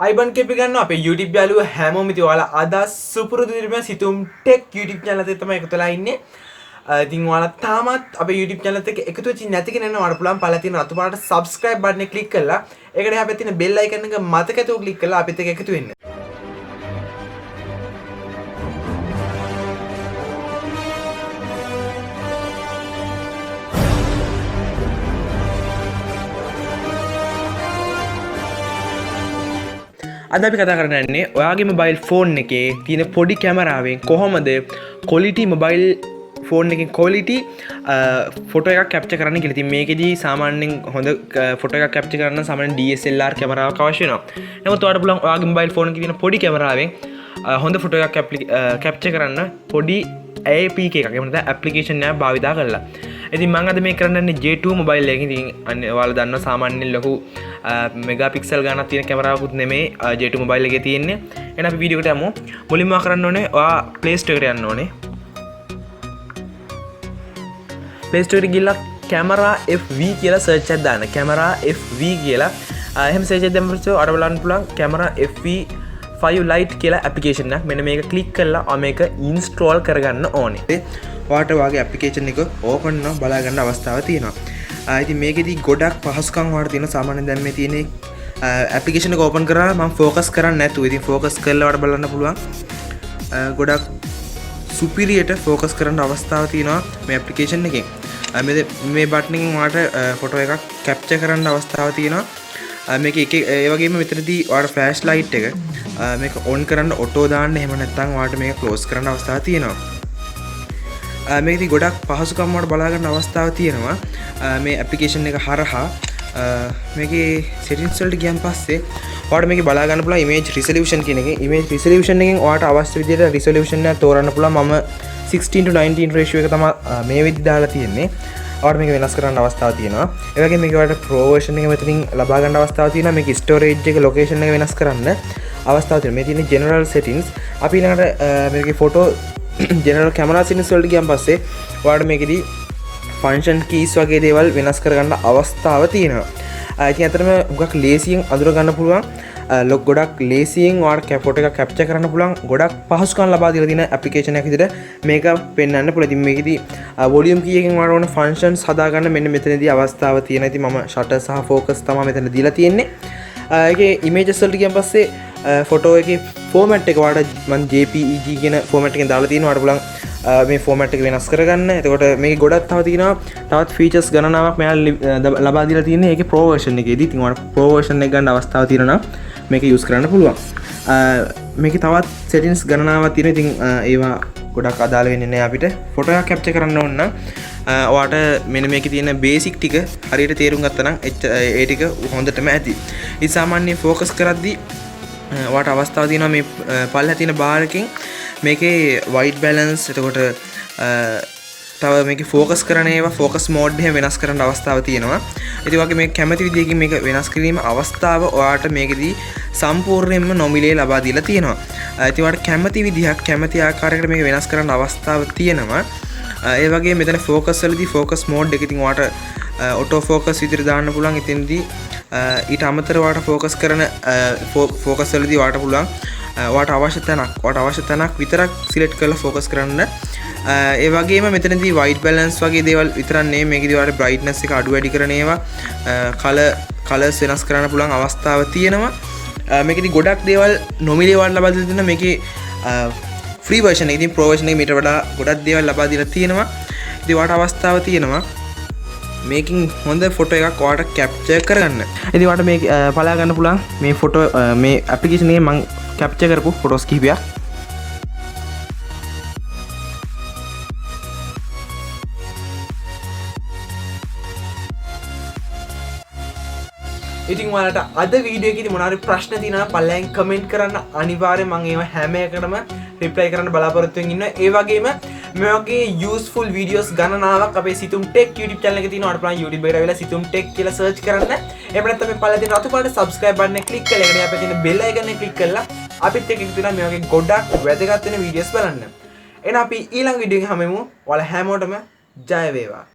අයිබන් කෙපි ගන්න අපේ YouTube යාළුවෝ හැමෝම ඉතින් ඔයාලා අද සුපුරුදු විදිහටම සිතුම් ටෙක් YouTube channel එකේ තමයි එකතු වෙලා ඉන්නේ. ඉතින් ඔයාලා තාමත් අපේ YouTube channel එකට එකතු වෙච්ච නැති කෙනා නම් ඔයාලා පුළුවන් පළල තියෙන රතු පාට subscribe button එක click කරලා ඒකට එහා පැත්තේ තියෙන bell icon එක මතකතුව click කරලා අපිත් එක්ක එකතු වෙන්න. අද අපි කතා කරන්නේ ඔයාගේ මොබයිල් ෆෝන් එකේ තියෙන පොඩි කැමරාවෙන් කොහොමද quality මොබයිල් ෆෝන් එකකින් quality ෆොටෝ එකක් කැප්චර් කරන්න කියලා. ඉතින් මේකෙදි සාමාන්‍යයෙන් හොඳ ෆොටෝ එකක් කැප්චර් කරන්න සාමාන්‍යයෙන් DSLR කැමරාවක් අවශ්‍ය වෙනවා. නමුත් ඔයාලට පුළුවන් ඔයාගේ මොබයිල් ෆෝන් එකේ තියෙන පොඩි කැමරාවෙන් හොඳ ෆොටෝ එකක් කැප්චර් කරන්න පොඩි APK එකක් එහෙම නැත්නම් ඇප්ලිකේෂන් එකක් භාවිතා කරලා. ඉතින් මම අද මේ කරන්නේ J2 මොබයිල් එකකින්. ඉතින් ඔයාලා දන්නවා සාමාන්‍යයෙන් ලොකු මෙගාපික්සල් ගානක් තියෙන කැමරාවකුත් නෙමෙයි J2 මොබයිල් එකේ තියෙන්නේ. එහෙනම් අපි වීඩියෝ එකට යමු. මුලින්ම කරන්න ඕනේ ඔයා Play Store එකට යන්න ඕනේ. Play Store එකට ගිහලා camera FV කියලා search එකක් දාන්න. camera FV කියලා. එහෙම search එකක් දැම්ම පස්සේ අර බලන්න පුළුවන් camera FV5 Lite කියලා application එකක්. මෙන්න මේක click කරලා මේක install කරගන්න ඕනේ. ඔයාට ඔයාගේ application එක open කරන බලා ගන්න අවස්ථාවක් තියෙනවා. ඉතින් මේකෙදි ගොඩක් පහසුකම් වලට තියෙන සාමාන්‍යයෙන් දැන් මේ තියෙන්නේ application එක open කරලා මම focus කරන්නේ නැතුව ඉතින් focus කරලා වඩ බලන්න පුළුවන්. ගොඩක් superior focus කරන්න අවස්ථාවක් තියෙනවා මේ application එකෙන්. මේ button එකෙන් ඔයාලට photo එකක් capture කරන්න අවස්ථාවක් තියෙනවා. මේක ඒ වගේම මෙතනදී ඔයාලට flash light එක මේක on කරන්න auto දාන්න එහෙම නැත්නම් ඔයාලට මේක close කරන්න අවස්ථාවක් තියෙනවා. මේකදී ගොඩක් පහසුකම් වලට බලා ගන්න අවස්ථාවක් තියෙනවා. මේ ඇප්ලිකේෂන් එක හරහා මේකේ settings වලට ගියන් පස්සේ ඔයාලට මේකේ බලා ගන්න පුළුවන් image resolution කියන එකේ. image resolution එකෙන් ඔයාලට අවශ්‍ය විදිහට resolution එක තෝරන්න පුළුවන්. මම 16:19 ratio එක තමයි මේ විදිහට දාලා තියෙන්නේ. ඔයාලට මේක වෙනස් කරන්න අවස්ථාවක් තියෙනවා. ඒ වගේම මේක ඔයාලට pro version එක මෙතනින් ලබා ගන්න අවස්ථාවක් තියෙනවා. මේක storage එක location එක වෙනස් කරන්න අවස්ථාවක් තියෙනවා. මේ තියෙන්නේ general settings. අපි ඊළඟට මේකේ photo general camera settings වලට ගියන් පස්සේ ඔයාලට මේකෙදි function keys වගේ දේවල් වෙනස් කරගන්න අවස්ථාව තියෙනවා. ඉතින් අතරම උගක් ලේසියෙන් අඳුර ගන්න පුළුවන්. ගොඩක් ලේසියෙන් ඔයාලට ෆොටෝ එකක් කැප්චර් කරන්න පුළුවන්. ගොඩක් පහසුකම් ලබා දීලා තියෙන ඇප්ලිකේෂන් එකක් විදිහට මේක පෙන්වන්න පුළුවන්. ඉතින් මේකෙදි volume key එකෙන් ඔයාලට ඕන functions හදාගන්න මෙන්න මෙතනදී අවස්ථාව තියෙනවා. ඉතින් මම shutter සහ focus තමයි මෙතන දීලා තියෙන්නේ. ඒකේ images වලට ගියන් පස්සේ ෆොටෝ එකේ ෆෝමැට් එක ඔයාලට මම JPEG කියන ෆෝමැට් එකෙන් දාලා තියෙනවා. ඔයාලට පුළුවන් මේ ෆෝමැට් එක වෙනස් කරගන්න. එතකොට මේකේ ගොඩක් තව තියෙනවා. තවත් ෆීචර්ස් ගණනාවක් මෙයාලා ලබා දීලා තියෙන්නේ. ඒකේ Pro version එකේදී. ඉතින් ඔයාලට Pro version එක ගන්න අවස්ථාව තියෙනවා නම් මේක use කරන්න පුළුවන්. මේකේ තවත් settings ගණනාවක් තියෙනවා. ඉතින් ඒවා ගොඩක් අදාළ වෙන්නේ නැහැ අපිට. ෆොටෝ එකක් කැප්චර් කරන්න ඕන නම් ඔයාට මෙන්න මේකේ තියෙන බේසික් ටික හරියට තේරුම් ගත්තා නම් ඒ ටික හොඳටම ඇති. ඉතින් සාමාන්‍ය ફોකස් කරද්දී ඔයාට අවස්ථාවක් තියෙනවා මේ පල්ලෙහා තියෙන බාර් එකෙන් මේකේ white balance එතකොට තව මේකේ ફોකස් කරන ඒවා ફોකස් මෝඩ් එක වෙනස් කරන්න අවස්ථාවක් තියෙනවා. ඉතින් වගේ මේ කැමැති විදියකින් මේක වෙනස් කිරීම අවස්ථාව ඔයාට මේකෙදී සම්පූර්ණයෙන්ම නොමිලේ ලබා දීලා තියෙනවා. ඉතින් ඔයාට කැමැති විදිහක් කැමැති ආකාරයකට මේක වෙනස් කරන්න අවස්ථාව තියෙනවා. ඒ වගේ මෙතන ෆෝකස් වලදී ෆෝකස් මෝඩ් එක ඉතින් ඔයාට ඔටෝ ෆෝකස් විදිහට දාන්න පුළුවන්. ඉතින්දී ඊට අමතරව ඔයාට ෆෝකස් කරන ෆෝකස් වලදී ඔයාට පුළුවන් ඔයාට අවශ්‍ය තැනක් විතරක් සිලෙක්ට් කරලා ෆෝකස් කරන්න. ඒ වගේම මෙතනදී white balance වගේ දේවල් විතරක් නෙමෙයි මේකදී ඔයාට brightness එක අඩු වැඩි කරන ඒවා colors වෙනස් කරන්න පුළුවන් අවස්ථාව තියෙනවා. මේකදී ගොඩක් දේවල් නොමිලේ ඔයාලට ලබා දෙන්න මේකේ free version එක. ඉතින් pro version එක මීට වඩා ගොඩක් දේවල් ලබා දීලා තියෙනවා. ඉතින් ඔයාට අවස්ථාව තියෙනවා මේකින් හොඳ ෆොටෝ එකක් ඔයාලට කැප්චර් කරගන්න. ඉතින් ඔයාලට මේ බලා ගන්න පුළුවන් මේ ෆොටෝ මේ ඇප්ලිකේෂන් එකේ මම කැප්චර් කරපු ෆොටෝස් කිහිපයක්. ඉතින් ඔයාලට අද වීඩියෝ එකේදී මොනවා හරි ප්‍රශ්න තියෙනවා නම් පල්ලෙන් කමෙන්ට් කරන්න. අනිවාර්යයෙන් මම ඒවා හැම එකටම රිප්ලයි කරන්න බලාපොරොත්තු වෙමින් ඉන්නවා. ඒ වගේම මේ වගේ යූස්ෆුල් වීඩියෝස් ගණනාවක් අපේ සිතුම් ටෙක් YouTube channel එකේ තියෙනවා. ඔයාලට පුළුවන් YouTube එකට ඇවිල්ලා සිතුම් ටෙක් කියලා සර්ච් කරන්න. එහෙම නැත්නම් මේ පල්ලෙන් තියෙන රතු පාට subscribe button එක click කරලා ඒකට අපේ තියෙන bell icon එක click කරලා අපිත් එක්ක එකතු වෙලා මේ වගේ ගොඩක් වැදගත් වෙන වීඩියෝස් බලන්න. එහෙනම් අපි ඊළඟ වීඩියෝ එකේ හැමෙමු. ඔයාලා හැමෝටම ජය වේවා.